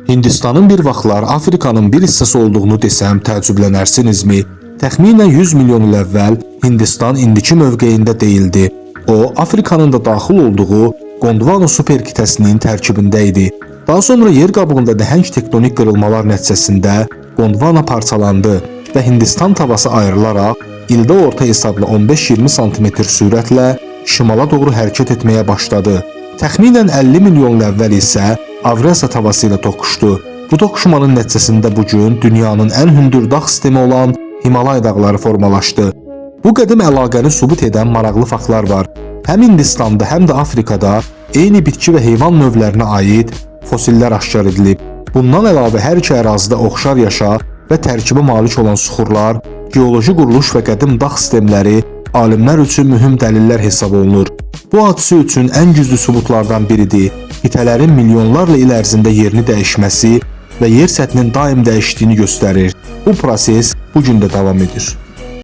Hindistanın bir vaxtlar Afrikanın bir hissəsi olduğunu desəm təəccüblənərsinizmi? Təxminən 100 milyon il əvvəl Hindistan indiki mövqeyində deyildi. O, Afrikanın da daxil olduğu Gondwana super qitəsinin tərkibində idi. Daha sonra yer qabığında nəhəng tektonik qırılmalar nəticəsində Gondwana parçalandı və Hindistan tavası ayrılaraq ildə orta hesabla 15-20 sm sürətlə şimala doğru hərəkət etməyə başladı. Təxminən 50 milyon il əvvəl isə Avrasiya tavası ilə toqquşdu. Bu toqquşmanın nəticəsində bugün dünyanın ən hündür dağ sistemi olan Himalay dağları formalaşdı. Bu qədim əlaqəni sübut edən maraqlı faktlar var. Həm Hindistanda, həm də Afrikada eyni bitki və heyvan növlərinə aid fosillər aşkar edilib. Bundan əlavə hər iki ərazidə oxşar yaşa və tərkibə malik olan suxurlar, geoloji quruluş və qədim dağ sistemləri alimlər üçün mühüm dəlillər hesab olunur. Bu hadisə üçün ən güclü sübutlardan biridir. Qitələrin milyonlarla il ərzində yerini dəyişməsi və yer səthinin daim dəyişdiyini göstərir. Bu proses bu gün də davam edir.